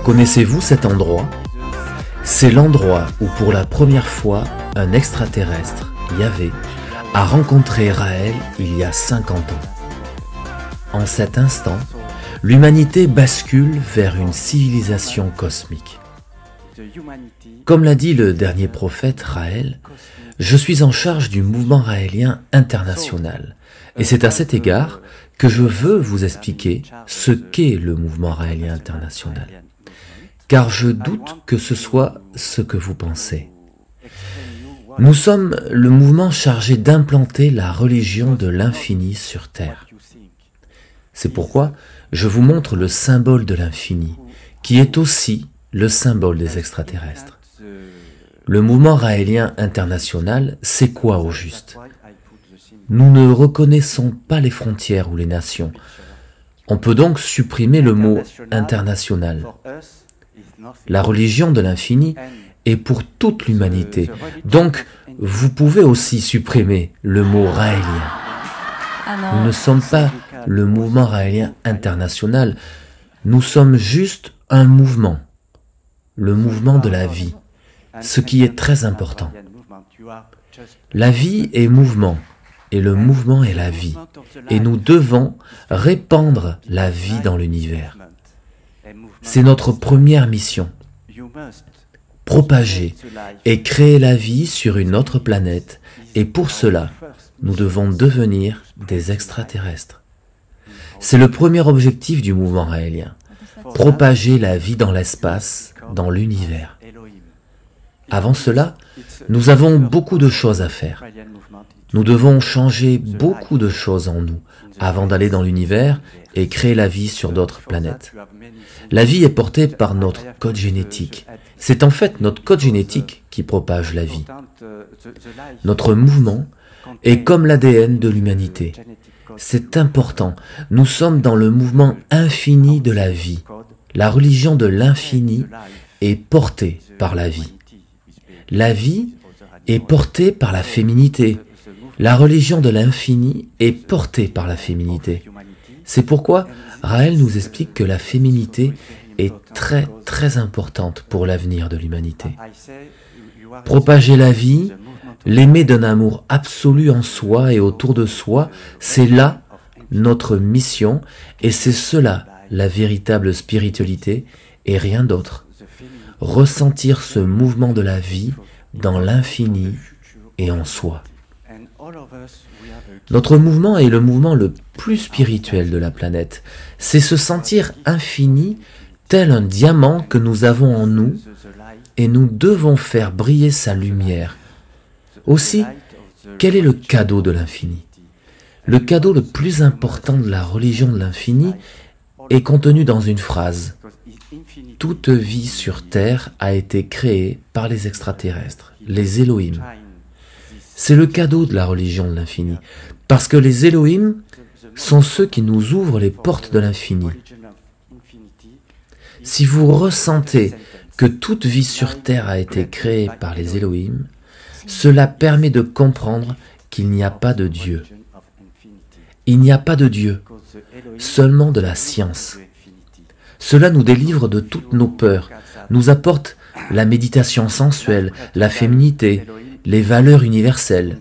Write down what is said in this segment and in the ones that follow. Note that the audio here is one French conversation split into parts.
Connaissez-vous cet endroit? C'est l'endroit où pour la première fois un extraterrestre, Yahvé, a rencontré Raël il y a 50 ans. En cet instant, l'humanité bascule vers une civilisation cosmique. Comme l'a dit le dernier prophète Raël, je suis en charge du mouvement raélien international. Et c'est à cet égard que je veux vous expliquer ce qu'est le mouvement raélien international. Car je doute que ce soit ce que vous pensez. Nous sommes le mouvement chargé d'implanter la religion de l'infini sur Terre. C'est pourquoi je vous montre le symbole de l'infini, qui est aussi le symbole des extraterrestres. Le mouvement raélien international, c'est quoi au juste? Nous ne reconnaissons pas les frontières ou les nations. On peut donc supprimer le mot international. La religion de l'infini est pour toute l'humanité. Donc, vous pouvez aussi supprimer le mot raélien. Nous ne sommes pas le mouvement raélien international. Nous sommes juste un mouvement. Le mouvement de la vie. Ce qui est très important. La vie est mouvement. Et le mouvement est la vie. Et nous devons répandre la vie dans l'univers. C'est notre première mission. Propager et créer la vie sur une autre planète. Et pour cela, nous devons devenir des extraterrestres. C'est le premier objectif du mouvement raélien. Propager la vie dans l'espace, dans l'univers. Avant cela, nous avons beaucoup de choses à faire. Nous devons changer beaucoup de choses en nous avant d'aller dans l'univers et créer la vie sur d'autres planètes. La vie est portée par notre code génétique. C'est en fait notre code génétique qui propage la vie. Notre mouvement est comme l'ADN de l'humanité. C'est important. Nous sommes dans le mouvement infini de la vie. La religion de l'infini est portée par la vie. La vie est portée par la féminité. La religion de l'infini est portée par la féminité. C'est pourquoi Raël nous explique que la féminité est très importante pour l'avenir de l'humanité. Propager la vie, l'aimer d'un amour absolu en soi et autour de soi, c'est là notre mission et c'est cela la véritable spiritualité et rien d'autre. Ressentir ce mouvement de la vie dans l'infini et en soi. Notre mouvement est le mouvement le plus spirituel de la planète. C'est se sentir infini tel un diamant que nous avons en nous et nous devons faire briller sa lumière. Aussi, quel est le cadeau de l'infini? Le cadeau le plus important de la religion de l'infini est contenu dans une phrase. Toute vie sur Terre a été créée par les extraterrestres, les Elohim. C'est le cadeau de la religion de l'infini, parce que les Elohim sont ceux qui nous ouvrent les portes de l'infini. Si vous ressentez que toute vie sur Terre a été créée par les Elohim, cela permet de comprendre qu'il n'y a pas de Dieu. Il n'y a pas de Dieu, seulement de la science. Cela nous délivre de toutes nos peurs, nous apporte la méditation sensuelle, la féminité, les valeurs universelles.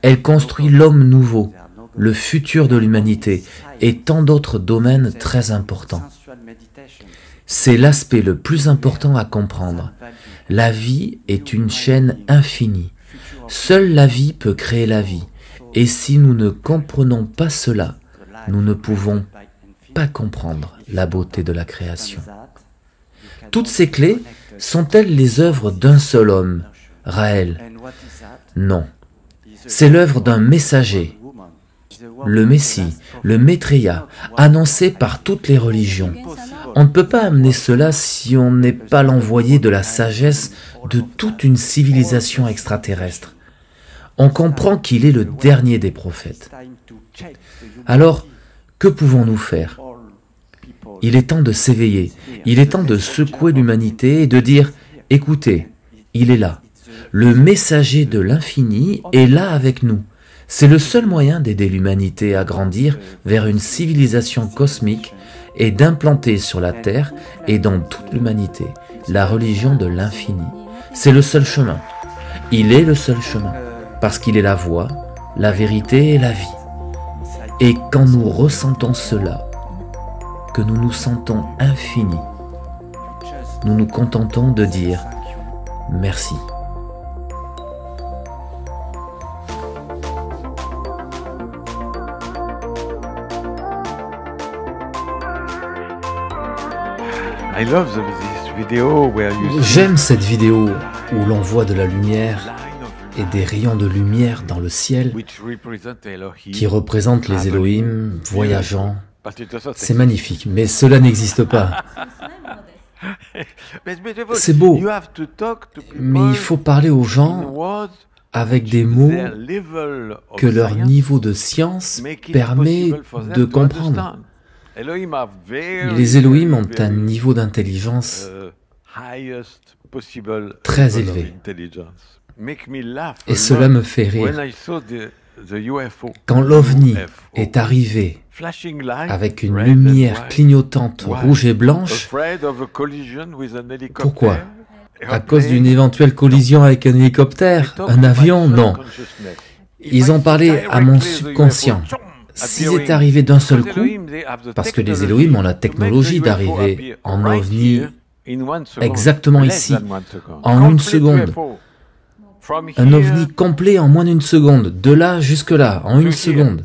Elle construit l'homme nouveau, le futur de l'humanité et tant d'autres domaines très importants. C'est l'aspect le plus important à comprendre. La vie est une chaîne infinie. Seule la vie peut créer la vie. Et si nous ne comprenons pas cela, nous ne pouvons pas comprendre la beauté de la création. Toutes ces clés sont-elles les œuvres d'un seul homme, Raël? Non. C'est l'œuvre d'un messager, le Messie, le Maitreya, annoncé par toutes les religions. On ne peut pas amener cela si on n'est pas l'envoyé de la sagesse de toute une civilisation extraterrestre. On comprend qu'il est le dernier des prophètes. Alors, que pouvons-nous faire? Il est temps de s'éveiller, il est temps de secouer l'humanité et de dire « Écoutez, il est là. Le messager de l'infini est là avec nous. C'est le seul moyen d'aider l'humanité à grandir vers une civilisation cosmique est d'implanter sur la terre et dans toute l'humanité la religion de l'infini. C'est le seul chemin. Il est le seul chemin, parce qu'il est la voie, la vérité et la vie. Et quand nous ressentons cela, que nous nous sentons infinis, nous nous contentons de dire merci. J'aime cette vidéo où l'on voit de la lumière et des rayons de lumière dans le ciel qui représentent les Elohim voyageant. C'est magnifique, mais cela n'existe pas. C'est beau, mais il faut parler aux gens avec des mots que leur niveau de science permet de comprendre. Les Elohim ont un niveau d'intelligence très élevé. Et cela me fait rire. Quand l'OVNI est arrivé avec une lumière clignotante rouge et blanche, pourquoi? À cause d'une éventuelle collision avec un hélicoptère, un avion? Non. Ils ont parlé à mon subconscient. S'ils étaient arrivés d'un seul coup, parce que les Elohim ont la technologie d'arriver en OVNI exactement ici, en une seconde. Un OVNI complet en moins d'une seconde, de là jusque là, en une seconde.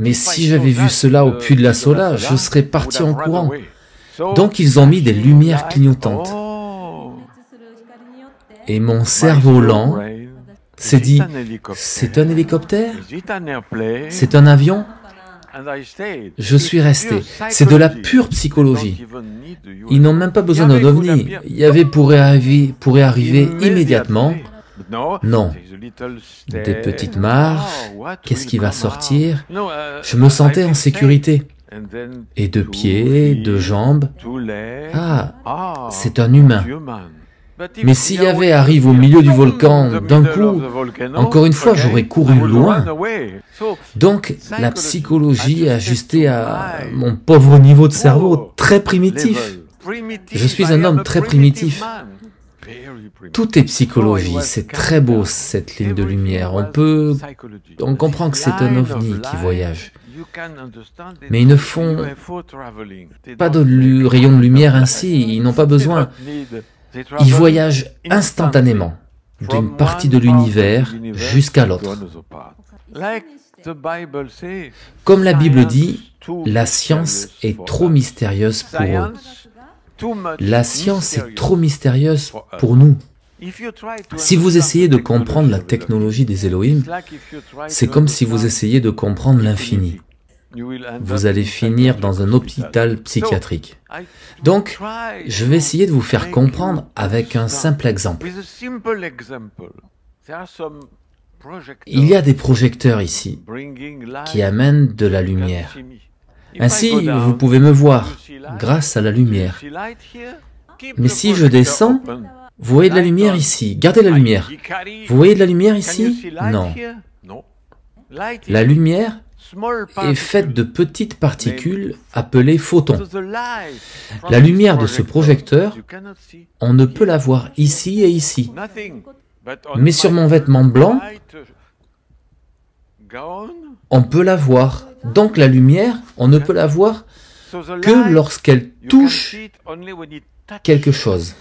Mais si j'avais vu cela au puits de la Sola, je serais parti en courant. Donc ils ont mis des lumières clignotantes. Et mon cerveau lent s'est dit, c'est un hélicoptère? C'est un avion? Je suis resté. C'est de la pure psychologie. Ils n'ont même pas besoin d'un ovni. Yahvé pourrait arriver immédiatement. Non. Des petites mares. Qu'est-ce qui va sortir? Je me sentais en sécurité. Et de pieds, de jambes. Ah, c'est un humain. Mais si Yahvé arrive au milieu du volcan d'un coup, encore une fois, j'aurais couru loin. Donc, la psychologie est ajustée à mon pauvre niveau de cerveau très primitif. Je suis un homme très primitif. Tout est psychologie, c'est très beau cette ligne de lumière. On comprend que c'est un ovni qui voyage. Mais ils ne font pas de rayons de lumière ainsi, ils n'ont pas besoin. Ils voyagent instantanément, d'une partie de l'univers jusqu'à l'autre. Comme la Bible dit, la science est trop mystérieuse pour eux. La science est trop mystérieuse pour nous. Si vous essayez de comprendre la technologie des Elohim, c'est comme si vous essayiez de comprendre l'infini. Vous allez finir dans un hôpital psychiatrique. Donc, je vais essayer de vous faire comprendre avec un simple exemple. Il y a des projecteurs ici qui amènent de la lumière. Ainsi, vous pouvez me voir grâce à la lumière. Mais si je descends, vous voyez de la lumière ici. Gardez la lumière. Vous voyez de la lumière ici? Non. La lumière est faite de petites particules appelées photons. La lumière de ce projecteur, on ne peut la voir ici et ici. Mais sur mon vêtement blanc, on peut la voir. Donc la lumière, on ne peut la voir que lorsqu'elle touche quelque chose.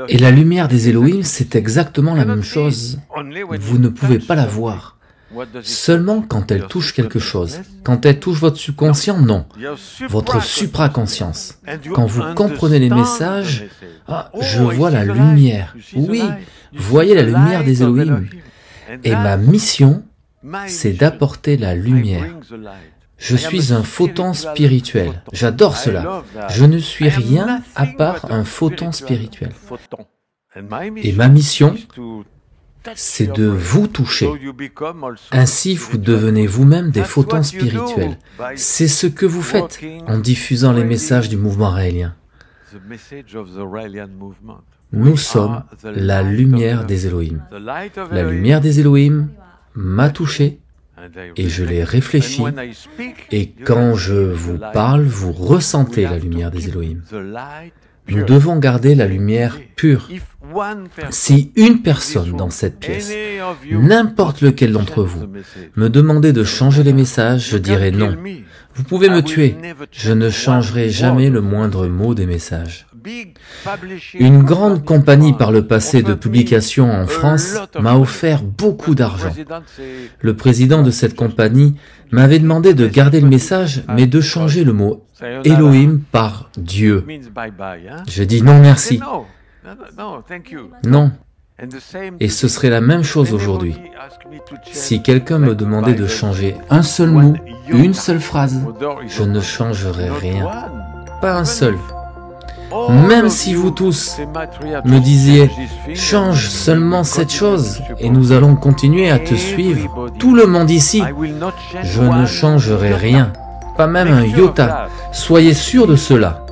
Et la lumière des Elohim, c'est exactement la même chose. Vous ne pouvez pas la voir. Seulement quand elle touche quelque chose. Quand elle touche votre subconscient, non. Votre supraconscience. Quand vous comprenez les messages, je vois la lumière. Oui, voyez la lumière des Elohim. Et ma mission, c'est d'apporter la lumière. Je suis un photon spirituel. J'adore cela. Je ne suis rien à part un photon spirituel. Et ma mission, c'est de vous toucher. Ainsi, vous devenez vous-même des photons spirituels. C'est ce que vous faites en diffusant les messages du mouvement raélien. Nous sommes la lumière des Elohim. La lumière des Elohim m'a touché et je les réfléchis, et quand je vous parle, vous ressentez la lumière des Elohim. Nous devons garder la lumière pure. Si une personne dans cette pièce, n'importe lequel d'entre vous, me demandait de changer les messages, je dirais non. Vous pouvez me tuer, je ne changerai jamais le moindre mot des messages. Une grande compagnie par le passé de publication en France m'a offert beaucoup d'argent. Le président de cette compagnie m'avait demandé de garder le message, mais de changer le mot Elohim par Dieu. J'ai dit non merci. Non. Et ce serait la même chose aujourd'hui. Si quelqu'un me demandait de changer un seul mot, une seule phrase, je ne changerais rien. Pas un seul. Même si vous tous me disiez « Change seulement cette chose et nous allons continuer à te suivre, tout le monde ici », je ne changerai rien, pas même un iota, soyez sûr de cela.